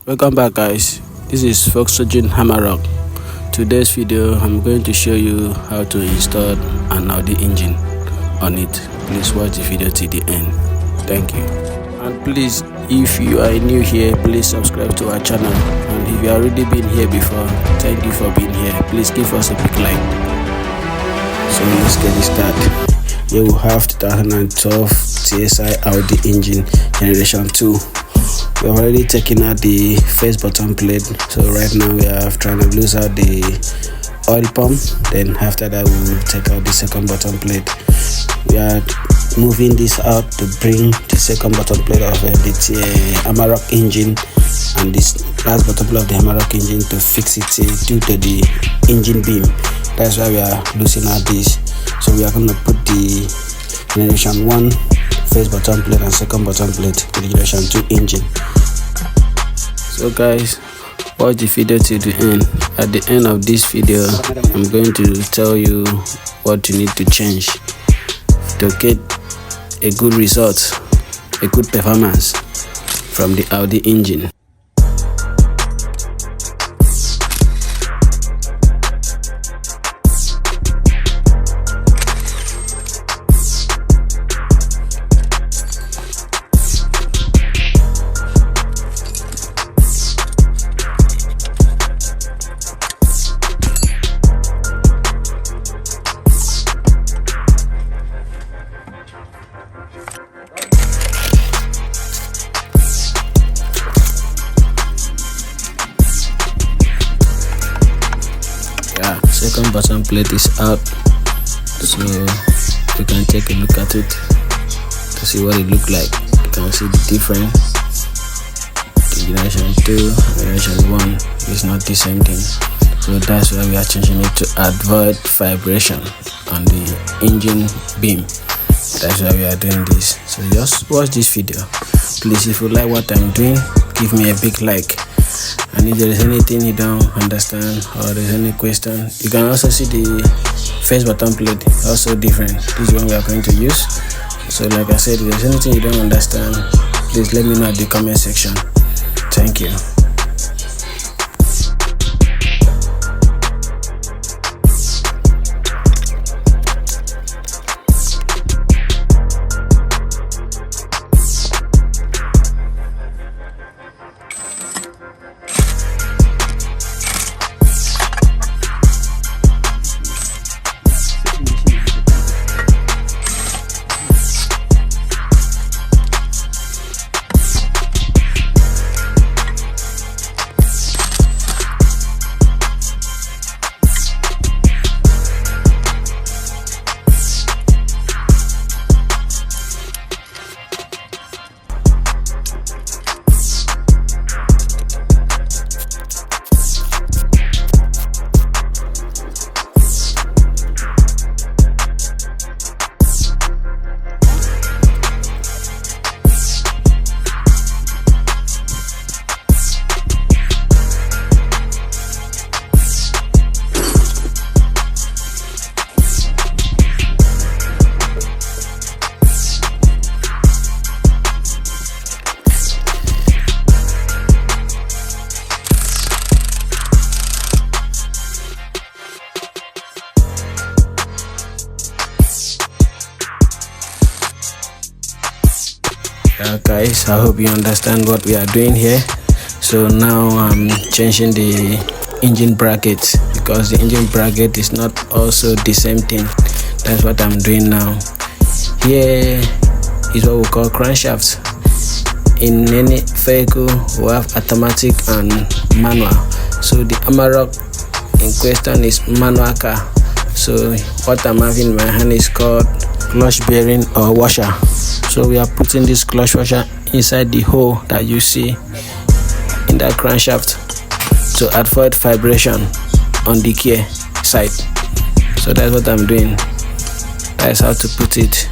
Welcome back, guys. This is Volkswagen Hamarok. Today's video I'm going to show you how to install an Audi engine on it. Please watch the video till the end. Thank you. And please, if you are new here, please subscribe to our channel. And if you already been here before, thank you for being here. Please give us a big like. So let's get it started. Here we have 2012 TSI Audi engine generation 2. We have already taken out the first bottom plate, so right now we are trying to lose out the oil pump. Then after that we will take out the second bottom plate. We are moving this out to bring the second bottom plate of the Hamarok engine and this last bottom plate of the Hamarok engine to fix it due to the engine beam. That's why we are losing out this. So we are going to put the generation 1 first bottom plate and second bottom plate to the generation 2 engine. So guys, watch the video till the end. At the end of this video, I'm going to tell you what you need to change to get a good result, a good performance from the Audi engine. Second bottom plate is out, so you can take a look at it to see what it looks like. You can see the difference. The generation 2 and generation 1 is not the same thing, so that's why we are changing it to avoid vibration on the engine beam. That's why we are doing this. So just watch this video. Please, if you like what I'm doing, give me a big like. And if there is anything you don't understand or there is any question, you can also see the first bottom plate also different. This is one we are going to use. So like I said, if there is anything you don't understand, please let me know at the comment section. Thank you. Guys, I hope you understand what we are doing here. So now I'm changing the engine bracket because the engine bracket is not also the same thing. That's what I'm doing now. Here is what we call crankshaft. In any vehicle we have automatic and manual. So the Hamarok in question is manual car. So what I'm having in my hand is called clutch bearing or washer. So we are putting this clutch washer inside the hole that you see in that crankshaft to avoid vibration on the gear side. So that's what I'm doing. That's how to put it.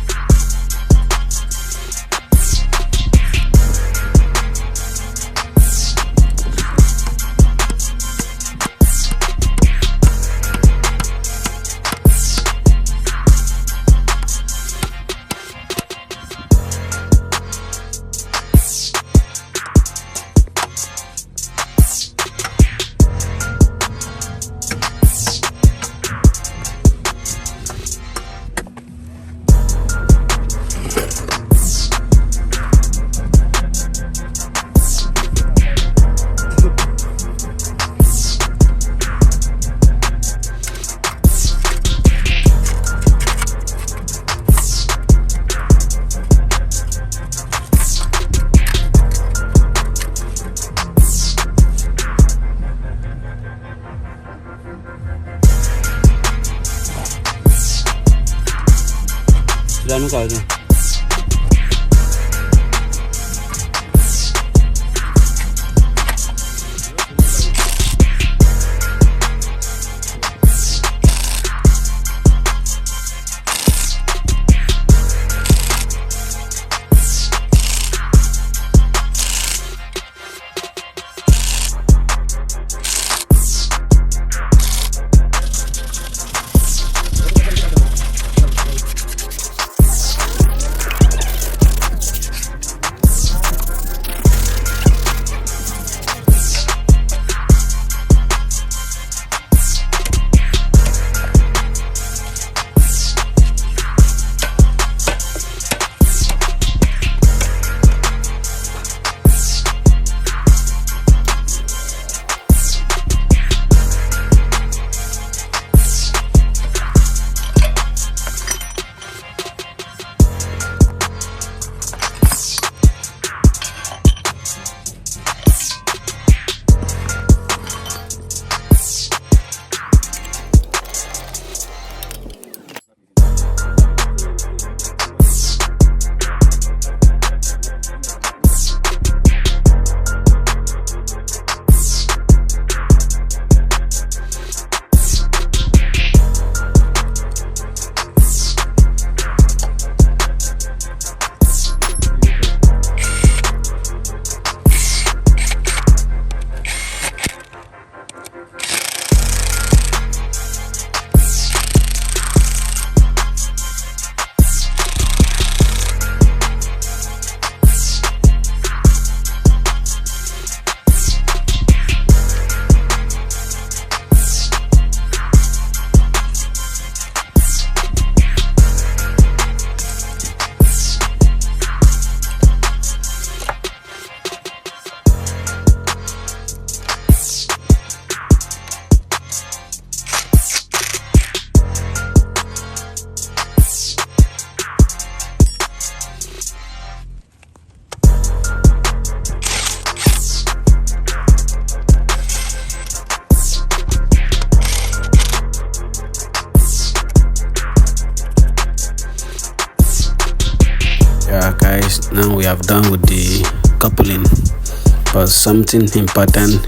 Guys, now we have done with the coupling, but something important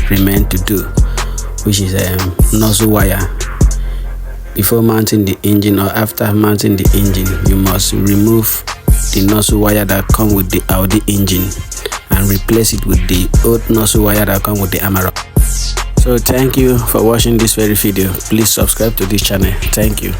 remains to do, which is nozzle wire. Before mounting the engine or after mounting the engine, you must remove the nozzle wire that come with the Audi engine and replace it with the old nozzle wire that come with the Hamarok. So thank you for watching this very video. Please subscribe to this channel. Thank you.